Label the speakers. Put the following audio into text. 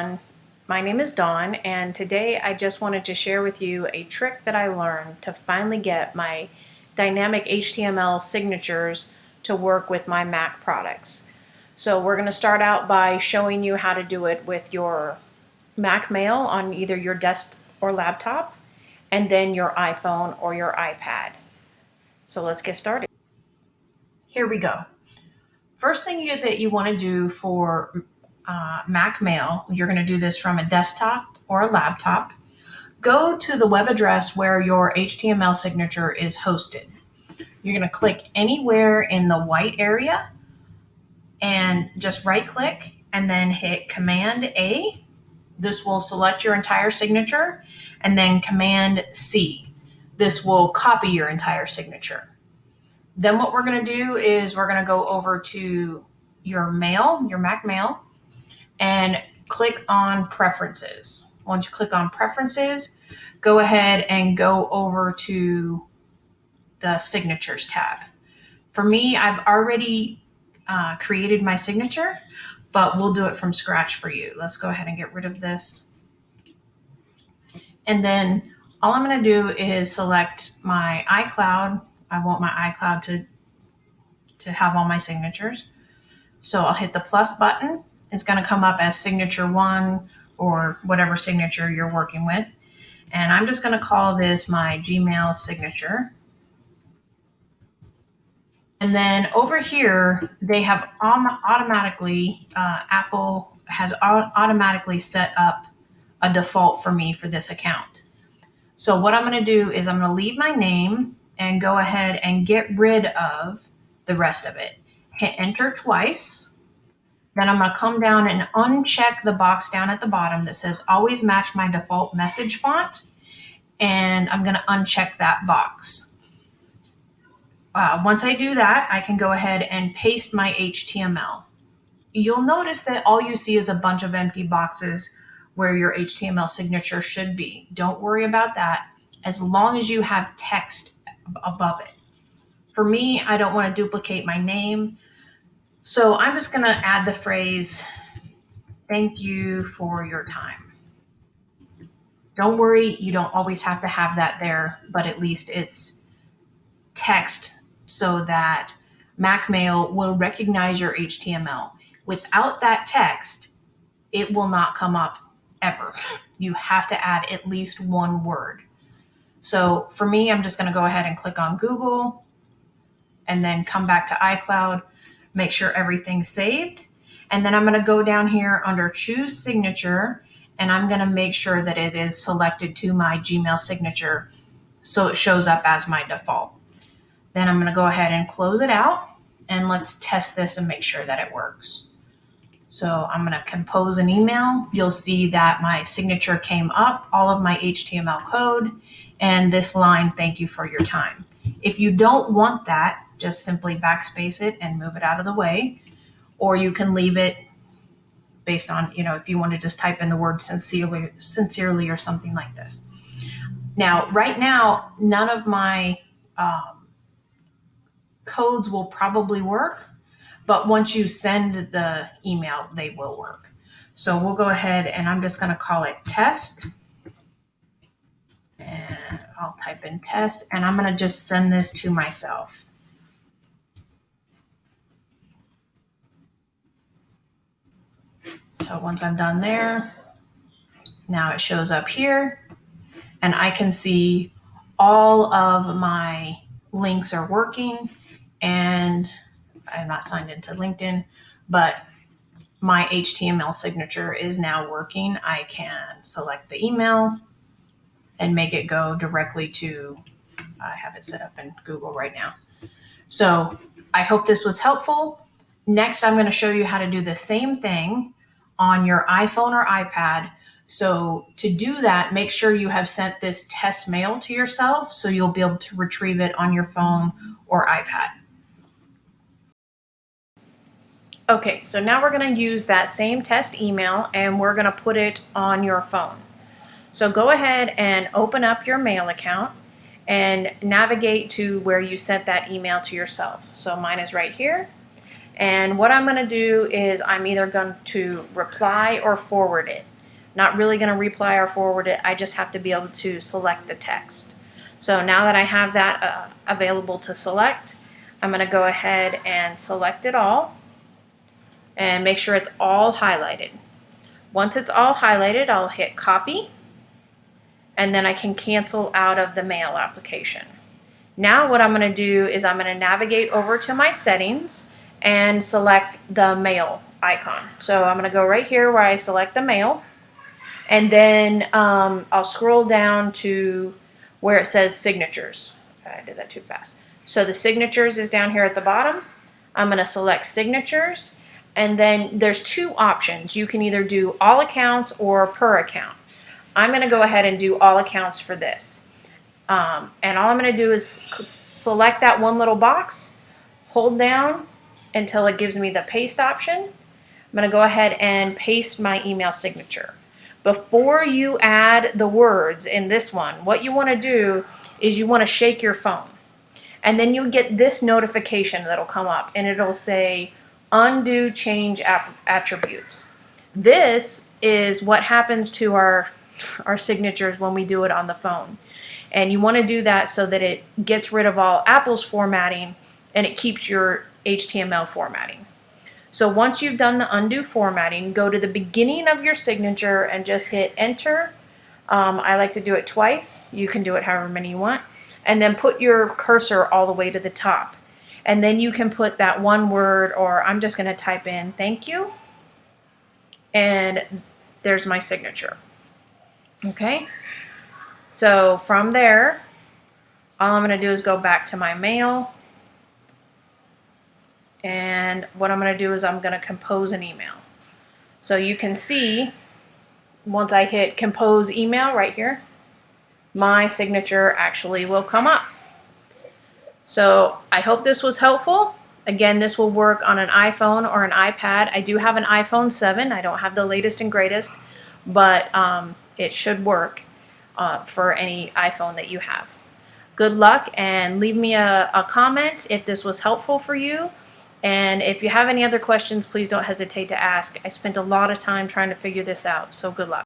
Speaker 1: everyone. My name is Dawn, and today I just wanted to share with you a trick that I learned to finally get my dynamic HTML signatures to work with my Mac products. So we're going to start out by showing you how to do it with your Mac Mail on either your desk or laptop, and then your iPhone or your iPad. So let's get started. Here we go. First thing that you want to do for Mac Mail, you're going to do this from a desktop or a laptop. Go to the web address where your HTML signature is hosted. You're going to click anywhere in the white area and just right click and then hit Command A. This will select your entire signature, and then Command C. This will copy your entire signature. Then what we're going to do is we're going to go over to your mail, your Mac Mail, and click on Preferences. Once you click on Preferences, go ahead and go over to the Signatures tab. For me, I've already created my signature, but we'll do it from scratch for you. Let's go ahead and get rid of this. And then all I'm going to do is select my iCloud. I want my iCloud to have all my signatures. So I'll hit the plus button. It's going to come up as signature 1 or whatever signature you're working with. And I'm just going to call this my Gmail signature. And then over here, they have automatically, Apple has automatically set up a default for me for this account. So what I'm going to do is I'm going to leave my name and go ahead and get rid of the rest of it. Hit enter twice. Then I'm going to come down and uncheck the box down at the bottom that says always match my default message font. And I'm going to uncheck that box. Once I do that, I can go ahead and paste my HTML. You'll notice that all you see is a bunch of empty boxes where your HTML signature should be. Don't worry about that as long as you have text above it. For me, I don't want to duplicate my name. So I'm just going to add the phrase, "Thank you for your time." Don't worry, you don't always have to have that there, but at least it's text so that Mac Mail will recognize your HTML. Without that text, it will not come up ever. You have to add at least one word. So for me, I'm just going to go ahead and click on Google and then come back to iCloud. Make sure everything's saved. And then I'm going to go down here under choose signature, and I'm going to make sure that it is selected to my Gmail signature so it shows up as my default. Then I'm going to go ahead and close it out, and let's test this and make sure that it works. So I'm going to compose an email. You'll see that my signature came up, all of my HTML code, and this line, "Thank you for your time." If you don't want that, just simply backspace it and move it out of the way. Or you can leave it based on, if you want to just type in the word sincerely or something like this. Now, right now, none of my codes will probably work, but once you send the email, they will work. So we'll go ahead and I'm just going to call it test. And I'll type in test, and I'm going to just send this to myself. So once I'm done there, now it shows up here, and I can see all of my links are working, and I'm not signed into LinkedIn, but my HTML signature is now working. I can select the email and make it go directly to, I have it set up in Google right now. So I hope this was helpful. Next, I'm going to show you how to do the same thing on your iPhone or iPad. So to do that, make sure you have sent this test mail to yourself so you'll be able to retrieve it on your phone or iPad. Okay, so now we're going to use that same test email and we're going to put it on your phone. So go ahead and open up your mail account and navigate to where you sent that email to yourself. So mine is right here. And what I'm going to do is I'm either going to reply or forward it. Not really going to reply or forward it. I just have to be able to select the text. So now that I have that available to select, I'm going to go ahead and select it all and make sure it's all highlighted. Once it's all highlighted, I'll hit copy, and then I can cancel out of the mail application. Now what I'm going to do is I'm going to navigate over to my settings and select the mail icon. So I'm going to go right here where I select the mail, and then I'll scroll down to where it says signatures. I did that too fast. So the signatures is down here at the bottom. I'm going to select signatures, and then there's two options. You can either do all accounts or per account. I'm going to go ahead and do all accounts for this. And all I'm going to do is select that one little box, hold down until it gives me the paste option. I'm going to go ahead and paste my email signature. Before you add the words in this one, what you want to do is you want to shake your phone. And then you'll get this notification that'll come up, and it'll say undo change attributes. This is what happens to our signatures when we do it on the phone. And you want to do that so that it gets rid of all Apple's formatting and it keeps your HTML formatting. So once you've done the undo formatting, go to the beginning of your signature and just hit enter. I like to do it twice. You can do it however many you want. And then put your cursor all the way to the top. And then you can put that one word, or I'm just going to type in thank you. And there's my signature. Okay? So from there, all I'm going to do is go back to my mail. And what I'm going to do is I'm going to compose an email. So you can see, once I hit compose email right here, my signature actually will come up. So I hope this was helpful. Again, this will work on an iPhone or an iPad. I do have an iPhone 7. I don't have the latest and greatest, but it should work for any iPhone that you have. Good luck, and leave me a comment if this was helpful for you. And if you have any other questions, please don't hesitate to ask. I spent a lot of time trying to figure this out, so good luck.